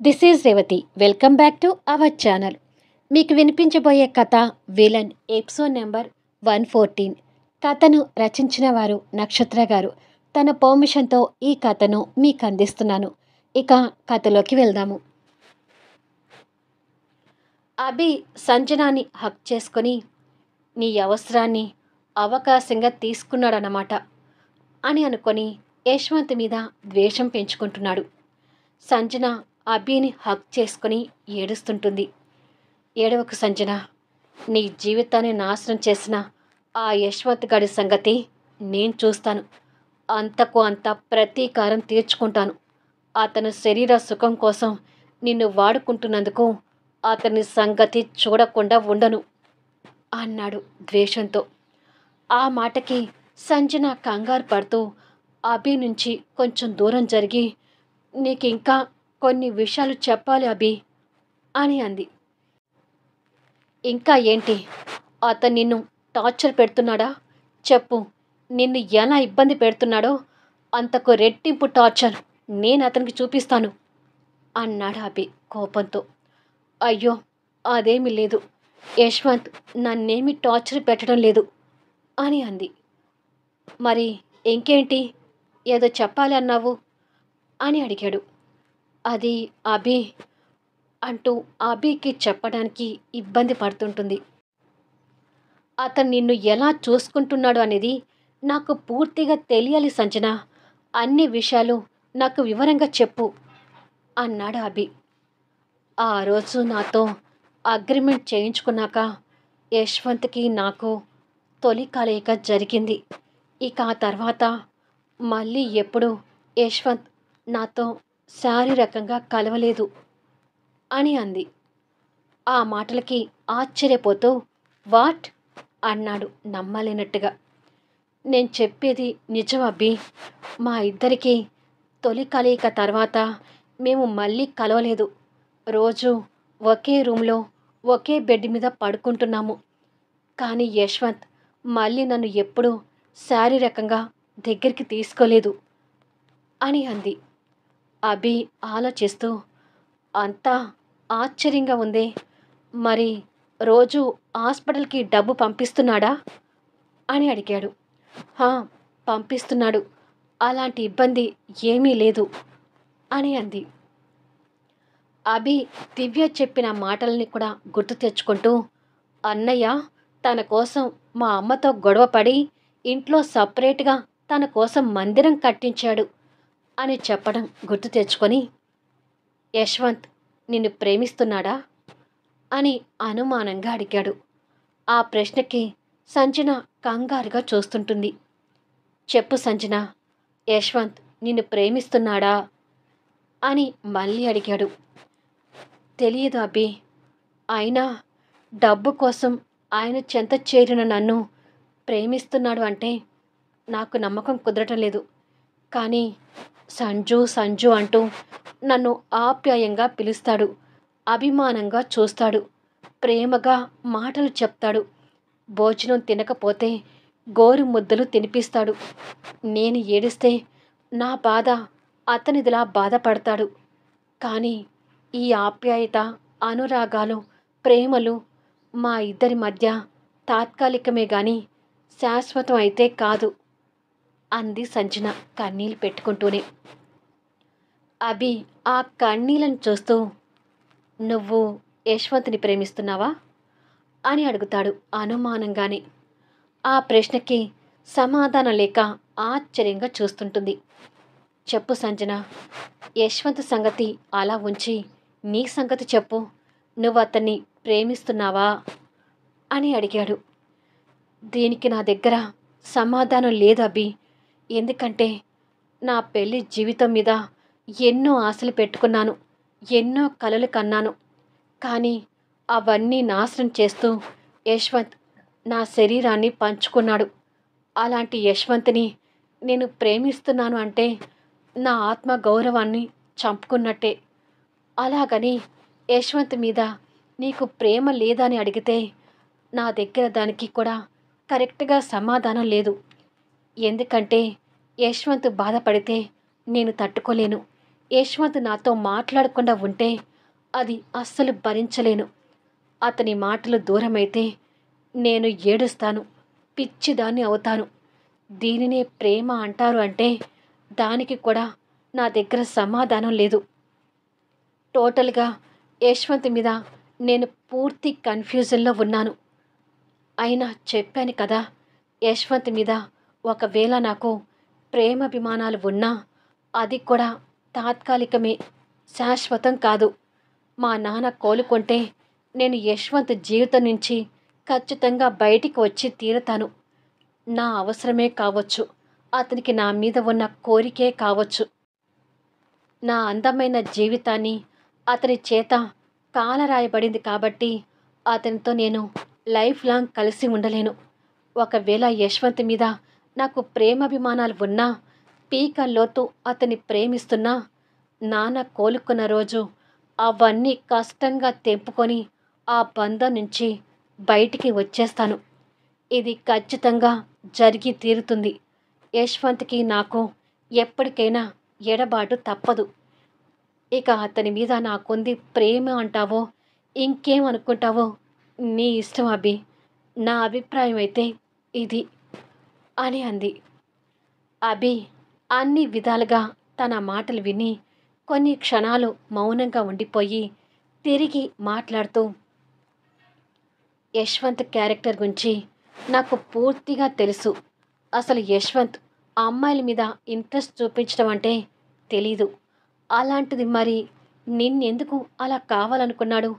This is Revathi. Welcome back to our channel. మీకు వినిపించబోయే కథ villain episode number 114. కథను రచించిన వారు నక్షత్ర గారు. తన పర్మిషన్తో ఈ కథను మీకు అందిస్తున్నాను. ఇక కథలోకి వెళ్దాము. అభి సంజనాని హక్ చేసుకొని నీ అవసరాన్ని అవకాశంగా తీసుకున్నాడన్నమాట అని అనుకొని యశ్వంత్ మీద ద్వేషం పెంచుకుంటున్నాడు. సంజన అభిని హక్ చేసుకుని ఏడుస్తుంటుంది. ఏడవకు సంజన, నీ జీవితాన్ని నాశనం చేసిన ఆ యశ్వంత్ గడి సంగతి నేను చూస్తాను. అంతకు అంత ప్రతీకారం తీర్చుకుంటాను. అతను శరీర సుఖం కోసం నిన్ను వాడుకుంటున్నందుకు అతని సంగతి చూడకుండా ఉండను అన్నాడు ద్వేషంతో. ఆ మాటకి సంజన కంగారు పడుతూ అభి నుంచి కొంచెం దూరం జరిగి నీకింకా కొన్ని విషయాలు చెప్పాలి అభి అని అంది. ఇంకా ఏంటి? అతను నిన్ను టార్చర్ పెడుతున్నాడా? చెప్పు. నిన్ను ఎలా ఇబ్బంది పెడుతున్నాడో అంతకు రెట్టింపు టార్చర్ నేను అతనికి చూపిస్తాను అన్నాడు అభి కోపంతో. అయ్యో, అదేమీ లేదు. యశ్వంత్ నన్నేమి టార్చర్ పెట్టడం లేదు అని అంది. మరి ఇంకేంటి? ఏదో చెప్పాలి అన్నావు అని అడిగాడు. అది అభి అంటూ అభికి చెప్పడానికి ఇబ్బంది పడుతుంటుంది. అతను నిన్ను ఎలా చూసుకుంటున్నాడు అనేది నాకు పూర్తిగా తెలియాలి సంజన. అన్ని విషయాలు నాకు వివరంగా చెప్పు అన్నాడు అభి. ఆ రోజు నాతో అగ్రిమెంట్ చేయించుకున్నాక యశ్వంత్కి నాకు తొలి కలయిక జరిగింది. ఇక ఆ తర్వాత మళ్ళీ ఎప్పుడు యశ్వంత్ నాతో శారీరకంగా కలవలేదు అని అంది. ఆ మాటలకి ఆశ్చర్యపోతూ వాట్ అన్నాడు నమ్మలేనట్టుగా. నేను చెప్పేది నిజం అబ్బి. మా ఇద్దరికి తొలి కలయిక తర్వాత మేము మళ్ళీ కలవలేదు. రోజు ఒకే రూమ్లో ఒకే బెడ్ మీద పడుకుంటున్నాము. కానీ యశ్వంత్ మళ్ళీ నన్ను ఎప్పుడూ శారీరకంగా దగ్గరికి తీసుకోలేదు అని అంది. అభి ఆలోచిస్తూ అంతా ఆశ్చర్యంగా ఉందే. మరి రోజు హాస్పిటల్కి డబ్బు పంపిస్తున్నాడా అని అడిగాడు. హా, పంపిస్తున్నాడు. అలాంటి ఇబ్బంది ఏమీ లేదు అని అంది. అభి దివ్య చెప్పిన మాటల్ని కూడా గుర్తు తెచ్చుకుంటూ అన్నయ్య తన కోసం మా అమ్మతో గొడవపడి ఇంట్లో సపరేట్గా తన కోసం మందిరం కట్టించాడు అని చెప్పడం గుర్తు తెచ్చుకొని యశ్వంత్ నిన్ను ప్రేమిస్తున్నాడా అని అనుమానంగా అడిగాడు. ఆ ప్రశ్నకి సంజన కంగారుగా చూస్తుంటుంది. చెప్పు సంజన, యశ్వంత్ నిన్ను ప్రేమిస్తున్నాడా అని మళ్ళీ అడిగాడు. తెలియదు అభి. అయినా డబ్బు కోసం ఆయన చెంత చేరిన నన్ను ప్రేమిస్తున్నాడు అంటే నాకు నమ్మకం కుదరటం లేదు. కానీ సంజు సంజు అంటూ నన్ను ఆప్యాయంగా పిలుస్తాడు. అభిమానంగా చూస్తాడు. ప్రేమగా మాటలు చెప్తాడు. భోజనం తినకపోతే గోరు ముద్దలు తినిపిస్తాడు. నేను ఏడిస్తే నా బాధ అతనిదిలా బాధపడతాడు. కానీ ఈ ఆప్యాయత, అనురాగాలు, ప్రేమలు మా ఇద్దరి మధ్య తాత్కాలికమే గాని శాశ్వతం అయితే కాదు అంది సంజన కన్నీళ్ళు పెట్టుకుంటూనే. అభి ఆ కన్నీళ్ళను చూస్తూ నువ్వు యశ్వంత్ని ప్రేమిస్తున్నావా అని అడుగుతాడు అనుమానంగానే. ఆ ప్రశ్నకి సమాధానం లేక ఆశ్చర్యంగా చూస్తుంటుంది. చెప్పు సంజన, యశ్వంత్ సంగతి అలా ఉంచి నీ సంగతి చెప్పు. నువ్వు అతన్ని ప్రేమిస్తున్నావా అని అడిగాడు. దీనికి నా దగ్గర సమాధానం లేదు అభి. ఎందుకంటే నా పెళ్లి జీవితం మీద ఎన్నో ఆశలు పెట్టుకున్నాను. ఎన్నో కలలు కన్నాను. కానీ అవన్నీ నాశనం చేస్తూ యశ్వంత్ నా శరీరాన్ని పంచుకున్నాడు. అలాంటి యశ్వంత్ని నేను ప్రేమిస్తున్నాను అంటే నా ఆత్మ గౌరవాన్ని చంపుకున్నట్టే. అలాగని యశ్వంత్ మీద నీకు ప్రేమ లేదని అడిగితే నా దగ్గర దానికి కూడా కరెక్ట్గా సమాధానం లేదు. ఎందుకంటే యశ్వంత్ బాధపడితే నేను తట్టుకోలేను. యశ్వంత్ నాతో మాట్లాడకుండా ఉంటే అది అస్సలు భరించలేను. అతని మాటలు దూరమైతే నేను ఏడుస్తాను, పిచ్చిదాన్ని అవుతాను. దీనినే ప్రేమ అంటారు అంటే దానికి కూడా నా దగ్గర సమాధానం లేదు. టోటల్గా యశ్వంత్ మీద నేను పూర్తి కన్ఫ్యూజన్లో ఉన్నాను. అయినా చెప్పాను కదా, యశ్వంత్ మీద ఒకవేళ నాకు ప్రేమాభిమానాలు ఉన్నా అది కూడా తాత్కాలికమే, శాశ్వతం కాదు. మా నాన్న కోలుకుంటే నేను యశ్వంత్ జీవితం నుంచి ఖచ్చితంగా బయటికి వచ్చి తీరుతాను. నా అవసరమే కావచ్చు, అతనికి నా మీద ఉన్న కోరికే కావచ్చు. నా అందమైన జీవితాన్ని అతని చేత కాలరాయబడింది కాబట్టి అతనితో నేను లైఫ్ లాంగ్ కలిసి ఉండలేను. ఒకవేళ యశ్వంత్ మీద నాకు ప్రేమాభిమానాలు ఉన్నా, పీక లోతు అతన్ని ప్రేమిస్తున్నా, నాన్న కోలుకున్న రోజు అవన్నీ కష్టంగా తెంపుకొని ఆ బంధం నుంచి బయటికి వచ్చేస్తాను. ఇది ఖచ్చితంగా జరిగి తీరుతుంది. యశ్వంత్కి నాకు ఎప్పటికైనా ఎడబాటు తప్పదు. ఇక అతని మీద నాకుంది ప్రేమ అంటావో ఇంకేం అనుకుంటావో నీ ఇష్టం అభి. నా అభిప్రాయం అయితే ఇది అని అంది. అభి అన్ని విధాలుగా తన మాటలు విని కొన్ని క్షణాలు మౌనంగా ఉండిపోయి తిరిగి మాట్లాడుతూ, యశ్వంత్ క్యారెక్టర్ గురించి నాకు పూర్తిగా తెలుసు. అసలు యశ్వంత్ ఆ అమ్మాయిల మీద ఇంట్రెస్ట్ చూపించడం అంటే తెలీదు. అలాంటిది మరి నిన్నెందుకు అలా కావాలనుకున్నాడు?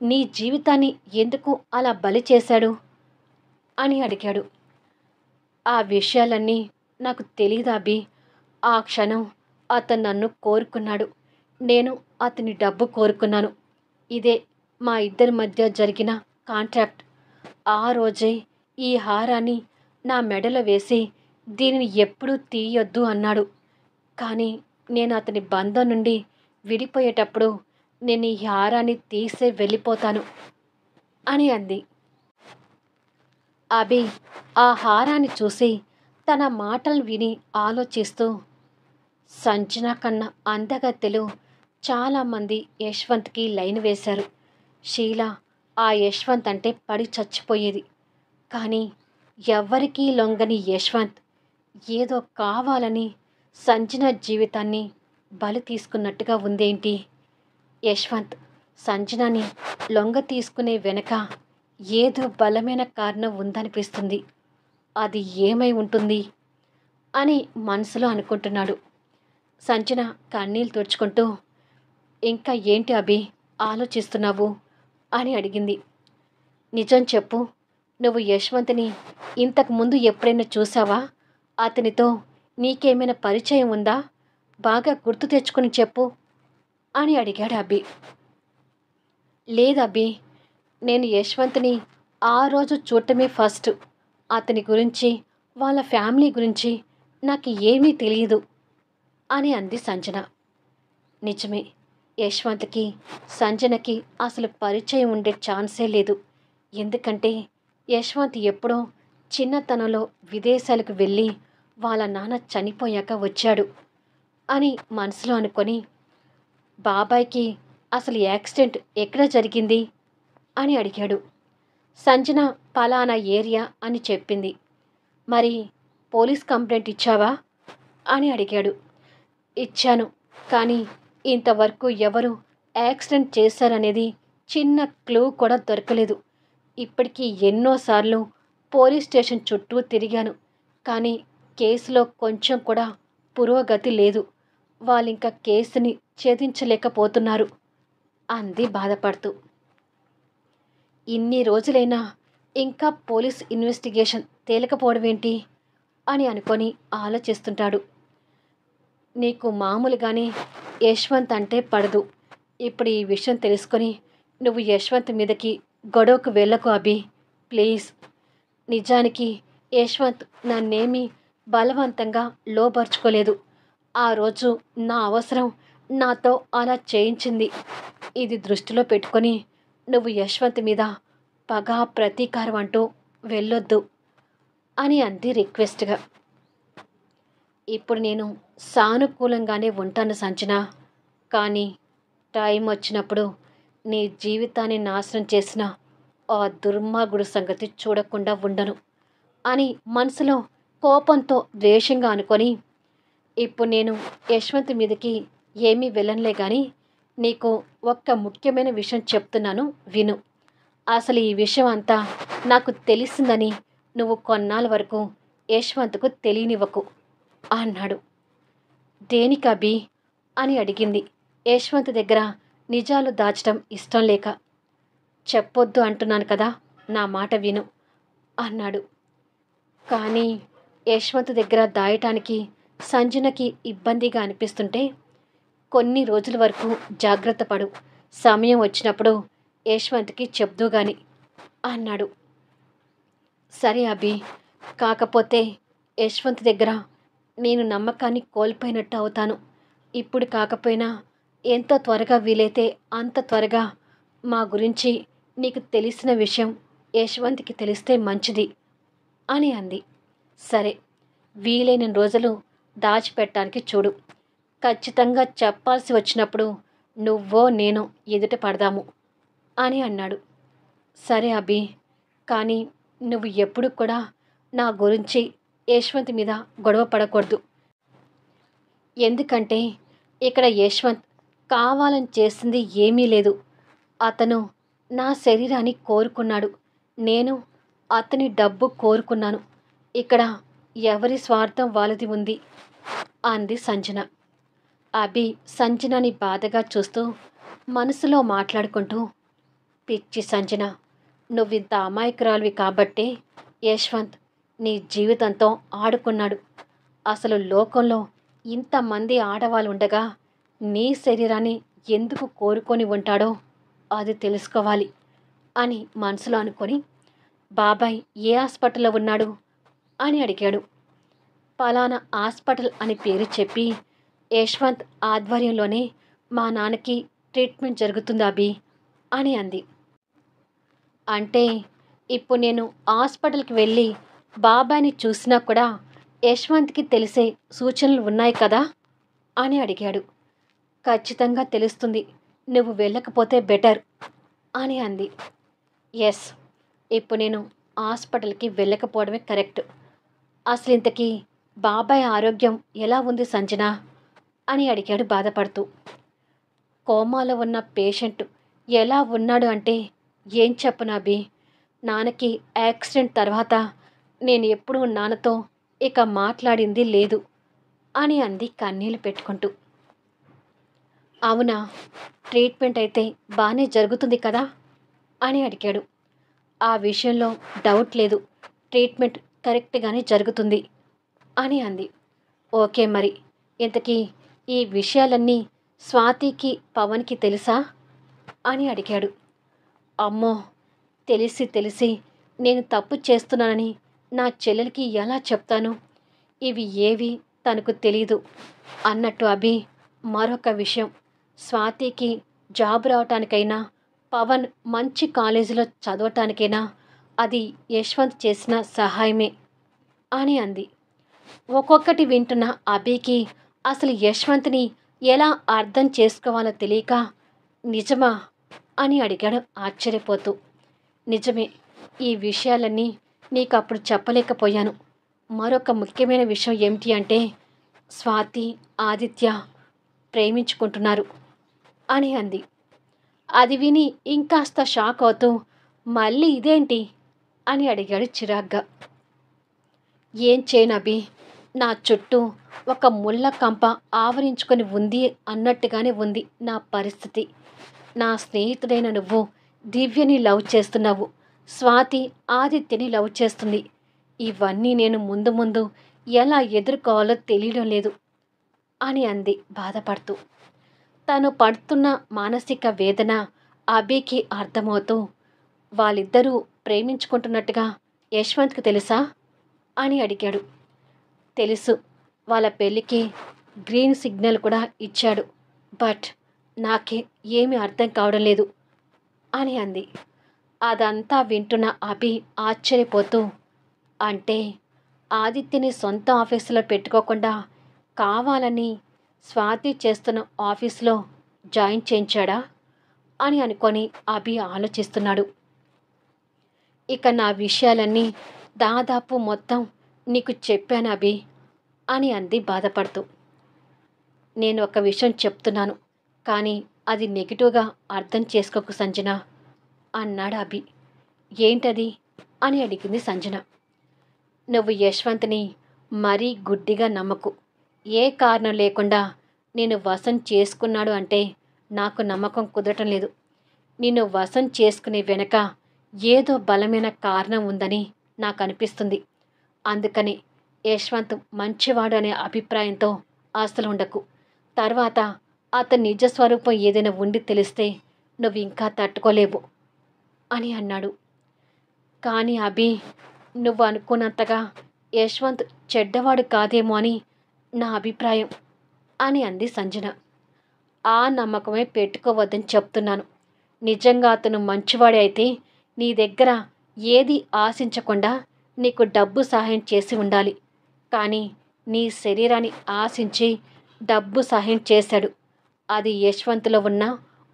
నీ జీవితాన్ని ఎందుకు అలా బలి చేశాడు అని అడిగాడు. ఆ విషయాలన్నీ నాకు తెలీదా అభి? ఆ క్షణం అతను నన్ను కోరుకున్నాడు, నేను అతని డబ్బు కోరుకున్నాను. ఇదే మా ఇద్దరి మధ్య జరిగిన కాంట్రాక్ట్. ఆ రోజే ఈ హారాన్ని నా మెడలో వేసి దీనిని ఎప్పుడూ తీయొద్దు అన్నాడు. కానీ నేను అతని బంధం నుండి విడిపోయేటప్పుడు నేను ఈ హారాన్ని తీసే వెళ్ళిపోతాను అని అంది. అభి ఆ హారాన్ని చూసి తన మాటలు విని ఆలోచిస్తూ, సంజన కన్నా అందగత్తెలు చాలామంది యశ్వంత్కి లైన్ వేశారు. షీలా ఆ యశ్వంత్ అంటే పడి చచ్చిపోయేది. కానీ ఎవ్వరికీ లొంగని యశ్వంత్ ఏదో కావాలని సంజన జీవితాన్ని బలి తీసుకున్నట్టుగా ఉందేంటి? యశ్వంత్ సంజనని లొంగ తీసుకునే వెనక ఏదో బలమైన కారణం ఉందనిపిస్తుంది. అది ఏమై ఉంటుంది అని మనసులో అనుకుంటున్నాడు. సంజన కన్నీళ్ళు తుడుచుకుంటూ, ఇంకా ఏంటి అభి ఆలోచిస్తున్నావు అని అడిగింది. నిజం చెప్పు, నువ్వు యశ్వంత్ని ఇంతకు ముందు ఎప్పుడైనా చూసావా? అతనితో నీకేమైనా పరిచయం ఉందా? బాగా గుర్తు తెచ్చుకుని చెప్పు అని అడిగాడు అభి. లేదబ్బి, నేను యశ్వంత్ని ఆ రోజు చూడటమే ఫస్ట్. అతని గురించి వాళ్ళ ఫ్యామిలీ గురించి నాకు ఏమీ తెలియదు అని అంది సంజన. నిజమే, యశ్వంత్కి సంజనకి అసలు పరిచయం ఉండే ఛాన్సే లేదు. ఎందుకంటే యశ్వంత్ ఎప్పుడో చిన్నతనంలో విదేశాలకు వెళ్ళి వాళ్ళ నాన్న చనిపోయాక వచ్చాడు అని మనసులో అనుకొని, బాబాయ్కి అసలు యాక్సిడెంట్ ఎక్కడ జరిగింది అని అడిగాడు. సంజన పలానా ఏరియా అని చెప్పింది. మరి పోలీస్ కంప్లైంట్ ఇచ్చావా అని అడిగాడు. ఇచ్చాను, కానీ ఇంతవరకు ఎవరు యాక్సిడెంట్ చేశారనేది చిన్న క్లూ కూడా దొరకలేదు. ఇప్పటికీ ఎన్నోసార్లు పోలీస్ స్టేషన్ చుట్టూ తిరిగాను, కానీ కేసులో కొంచెం కూడా పురోగతి లేదు. వాళ్ళింకా కేసుని ఛేదించలేకపోతున్నారు అంది బాధపడుతూ. ఇన్ని రోజులైనా ఇంకా పోలీస్ ఇన్వెస్టిగేషన్ తేలకపోవడమేంటి అని అనుకొని ఆలోచిస్తుంటాడు. నీకు మామూలుగానే యశ్వంత్ అంటే పడదు. ఇప్పుడు ఈ విషయం తెలుసుకొని నువ్వు యశ్వంత్ మీదకి గొడవకు వెళ్ళకు అభి, ప్లీజ్. నిజానికి యశ్వంత్ నన్నేమీ బలవంతంగా లోబర్చుకోలేదు. ఆ రోజు నా అవసరం నాతో అలా చేయించింది. ఇది దృష్టిలో పెట్టుకొని నువ్వు యశ్వంత్ మీద పగ ప్రతీకారం అంటూ వెళ్ళొద్దు అని అంది రిక్వెస్ట్గా. ఇప్పుడు నేను సానుకూలంగానే ఉంటాను సంజన. కానీ టైం వచ్చినప్పుడు నీ జీవితాన్ని నాశనం చేసిన ఆ దుర్మార్గుడి సంగతి చూడకుండా ఉండను అని మనసులో కోపంతో ద్వేషంగా అనుకొని, ఇప్పుడు నేను యశ్వంత్ మీదకి ఏమీ వెళ్ళనులే గాని నీకు ఒక్క ముఖ్యమైన విషయం చెప్తున్నాను విను. అసలు ఈ విషయం అంతా నాకు తెలిసిందని నువ్వు కొన్నాళ్ళ వరకు యశ్వంత్కు తెలియనివ్వకు అన్నాడు. దేనికభి అని అడిగింది యశ్వంత్ దగ్గర నిజాలు దాచటం ఇష్టం లేక. చెప్పొద్దు అంటున్నాను కదా, నా మాట విను అన్నాడు. కానీ యశ్వంత్ దగ్గర దాయటానికి సంజనకి ఇబ్బందిగా అనిపిస్తుంటే, కొన్ని రోజుల వరకు జాగ్రత్త పడు, సమయం వచ్చినప్పుడు యశ్వంత్కి చెప్దు గాని అన్నాడు. సరే అభి, కాకపోతే యశ్వంత్ దగ్గర నేను నమ్మకాన్ని కోల్పోయినట్టు అవుతాను. ఇప్పుడు కాకపోయినా ఎంత త్వరగా వీలైతే అంత త్వరగా మా గురించి నీకు తెలిసిన విషయం యశ్వంత్కి తెలిస్తే మంచిది అని అంది. సరే, వీలైన రోజులు దాచిపెట్టడానికి చూడు. ఖచ్చితంగా చెప్పాల్సి వచ్చినప్పుడు నువ్వో నేనో ఎదుట పడదాము అని అన్నాడు. సరే అభి, కానీ నువ్వు ఎప్పుడు కూడా నా గురించి యశ్వంత్ మీద గొడవ పడకూడదు. ఎందుకంటే ఇక్కడ యశ్వంత్ కావాలని చేసింది ఏమీ లేదు. అతను నా శరీరాన్ని కోరుకున్నాడు, నేను అతని డబ్బు కోరుకున్నాను. ఇక్కడ ఎవరి స్వార్థం వాళ్ళది ఉంది అంది సంజన. అభి సంజనని బాధగా చూస్తూ మనసులో మాట్లాడుకుంటూ, పిచ్చి సంజన, నువ్వింత అమాయకురాలివి కాబట్టే యశ్వంత్ నీ జీవితంతో ఆడుకున్నాడు. అసలు లోకంలో ఇంతమంది ఆడవాళ్ళు ఉండగా నీ శరీరాన్ని ఎందుకు కోరుకొని ఉంటాడో అది తెలుసుకోవాలి అని మనసులో అనుకొని, బాబాయ్ ఏ హాస్పిటల్లో ఉన్నాడు అని అడిగాడు. పలానా హాస్పిటల్ అని పేరు చెప్పి, యశ్వంత్ ఆధ్వర్యంలోనే మా నాన్నకి ట్రీట్మెంట్ జరుగుతుంది అభి అని అంది. అంటే ఇప్పుడు నేను హాస్పిటల్కి వెళ్ళి బాబాయ్ని చూసినా కూడా యశ్వంత్కి తెలిసే సూచనలు ఉన్నాయి కదా అని అడిగాడు. ఖచ్చితంగా తెలుస్తుంది, నువ్వు వెళ్ళకపోతే బెటర్ అని అంది. ఎస్, ఇప్పుడు నేను హాస్పిటల్కి వెళ్ళకపోవడమే కరెక్ట్. అసలు ఇంతకీ బాబాయ్ ఆరోగ్యం ఎలా ఉంది సంజన అని అడిగాడు బాధపడుతూ. కోమాలో ఉన్న పేషెంట్ ఎలా ఉన్నాడు అంటే ఏం చెప్పను అభి. నాన్నకి యాక్సిడెంట్ తర్వాత నేను ఎప్పుడూ నాన్నతో ఇక మాట్లాడింది లేదు అని అంది కన్నీళ్ళు పెట్టుకుంటూ. అవునా, ట్రీట్మెంట్ అయితే బాగానే జరుగుతుంది కదా అని అడిగాడు. ఆ విషయంలో డౌట్ లేదు, ట్రీట్మెంట్ కరెక్ట్గానే జరుగుతుంది అని అంది. ఓకే, మరి ఇంతకీ ఈ విషయాలన్నీ స్వాతికి పవన్కి తెలుసా అని అడిగాడు. అమ్మో, తెలిసి తెలిసి నేను తప్పు చేస్తున్నానని నా చెల్లెలికి ఎలా చెప్తాను? ఇవి ఏవి తనకు తెలీదు అన్నట్టు అభి, మరొక విషయం, స్వాతికి జాబ్ రావటానికైనా పవన్ మంచి కాలేజీలో చదవటానికైనా అది యశ్వంత్ చేసిన సహాయమే అని అంది. ఒక్కొక్కటి వింటున్న అభికి అసలు యశ్వంత్ని ఎలా అర్థం చేసుకోవాలో తెలియక, నిజమా అని అడిగాడు ఆశ్చర్యపోతూ. నిజమే, ఈ విషయాలన్నీ నీకు అప్పుడు చెప్పలేకపోయాను. మరొక ముఖ్యమైన విషయం ఏమిటి అంటే, స్వాతి ఆదిత్య ప్రేమించుకుంటున్నారు అని అంది. అది విని ఇంకాస్త షాక్ అవుతూ, మళ్ళీ ఇదేంటి అని అడిగాడు చిరాగ్గా. ఏం చేయను అభి, నా చుట్టూ ఒక ముళ్ళ కంప ఆవరించుకొని ఉంది అన్నట్టుగానే ఉంది నా పరిస్థితి. నా స్నేహితుడైన నువ్వు దివ్యని లవ్ చేస్తున్నావు, స్వాతి ఆదిత్యని లవ్ చేస్తుంది. ఇవన్నీ నేను ముందు ముందు ఎలా ఎదుర్కోవాలో తెలియడం లేదు అని అంది బాధపడుతూ. తను పడుతున్న మానసిక వేదన అభికి అర్థమవుతూ, వాళ్ళిద్దరూ ప్రేమించుకుంటున్నట్టుగా యశ్వంత్కి తెలుసా అని అడిగాడు. తెలుసు, వాళ్ళ పెళ్ళికి గ్రీన్ సిగ్నల్ కూడా ఇచ్చాడు, బట్ నాకే ఏమీ అర్థం కావడం లేదు అని అంది. అదంతా వింటున్న అభి ఆశ్చర్యపోతూ, అంటే ఆదిత్యని సొంత ఆఫీసులో పెట్టుకోకుండా కావాలని స్వాతి చేస్తున్న ఆఫీసులో జాయిన్ చేయించాడా అని అనుకొని అభి ఆలోచిస్తున్నాడు. ఇక నా విషయాలన్నీ దాదాపు మొత్తం నీకు చెప్పాను అభి అని అంది బాధపడుతూ. నేను ఒక విషయం చెప్తున్నాను, కానీ అది నెగిటివ్గా అర్థం చేసుకోకు సంజన అన్నాడు అభి. ఏంటది అని అడిగింది సంజన. నువ్వు యశ్వంత్ని మరీ గుడ్డిగా నమ్మకు. ఏ కారణం లేకుండా నేను వశం చేసుకున్నాడు అంటే నాకు నమ్మకం కుదరటం లేదు. నిన్ను వశం చేసుకునే వెనక ఏదో బలమైన కారణం ఉందని నాకు అనిపిస్తుంది. అందుకని యశ్వంత్ మంచివాడు అనే అభిప్రాయంతో అసలు ఉండకు. తర్వాత అతని నిజస్వరూపం ఏదైనా ఉండి తెలిస్తే నువ్వు ఇంకా తట్టుకోలేవు అని అన్నాడు. కానీ అభి, నువ్వు అనుకున్నంతగా యశ్వంత్ చెడ్డవాడు కాదేమో అని నా అభిప్రాయం అని అంది సంజన. ఆ నమ్మకమే పెట్టుకోవద్దని చెప్తున్నాను. నిజంగా అతను మంచివాడే అయితే నీ దగ్గర ఏది ఆశించకుండా నీకు డబ్బు సహాయం చేసి ఉండాలి. కానీ నీ శరీరాన్ని ఆశించి డబ్బు సహాయం చేశాడు. అది యశ్వంత్లో ఉన్న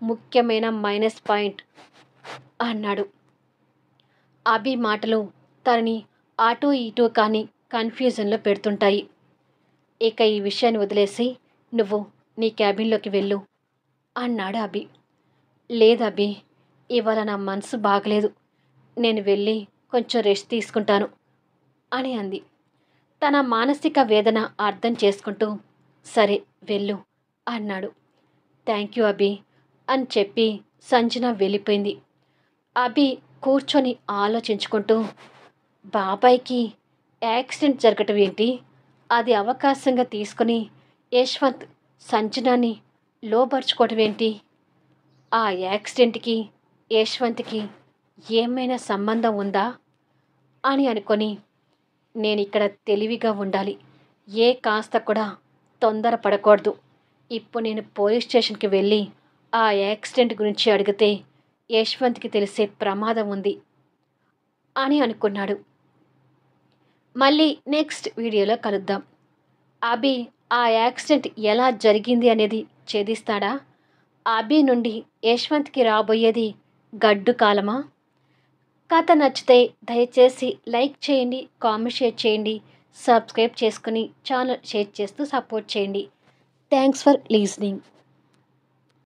ముఖ్యమైన మైనస్ పాయింట్ అన్నాడు. అభి మాటలు తనని అటూ ఇటూ కానీ కన్ఫ్యూజన్లో పెడుతుంటాయి. ఇక ఈ విషయాన్ని వదిలేసి నువ్వు నీ క్యాబిన్లోకి వెళ్ళు అన్నాడు అభి. లేదభి, ఇవాళ నా మనసు బాగలేదు. నేను వెళ్ళి కొంచెం రెస్ట్ తీసుకుంటాను అని అంది. తన మానసిక వేదన అర్థం చేసుకుంటూ సరే వెళ్ళు అన్నాడు. థ్యాంక్ యూ అభి అని చెప్పి సంజన వెళ్ళిపోయింది. అభి కూర్చొని ఆలోచించుకుంటూ బాబాయ్కి యాక్సిడెంట్ జరగటం ఏంటి, అది అవకాశంగా తీసుకుని యశ్వంత్ సంజనాని లోబర్చుకోవటం ఏంటి, ఆ యాక్సిడెంట్కి యశ్వంత్కి ఏమైనా సంబంధం ఉందా అని అనుకొని నేనిక్కడ తెలివిగా ఉండాలి. ఏ కాస్త కూడా తొందరపడకూడదు. ఇప్పుడు నేను పోలీస్ స్టేషన్కి వెళ్ళి ఆ యాక్సిడెంట్ గురించి అడిగితే యశ్వంత్కి తెలిసే ప్రమాదం ఉంది అని అనుకున్నాడు. మళ్ళీ నెక్స్ట్ వీడియోలో కలుద్దాం. అభి ఆ యాక్సిడెంట్ ఎలా జరిగింది అనేది ఛేదిస్తాడా? అభి నుండి యశ్వంత్కి రాబోయేది గడ్డు కాలమా? కథ నచ్చితే దయచేసి లైక్ చేయండి, కామెంట్ షేర్ చేయండి, సబ్స్క్రైబ్ చేసుకుని ఛానల్ షేర్ చేస్తూ సపోర్ట్ చేయండి. Thanks for లీజనింగ్.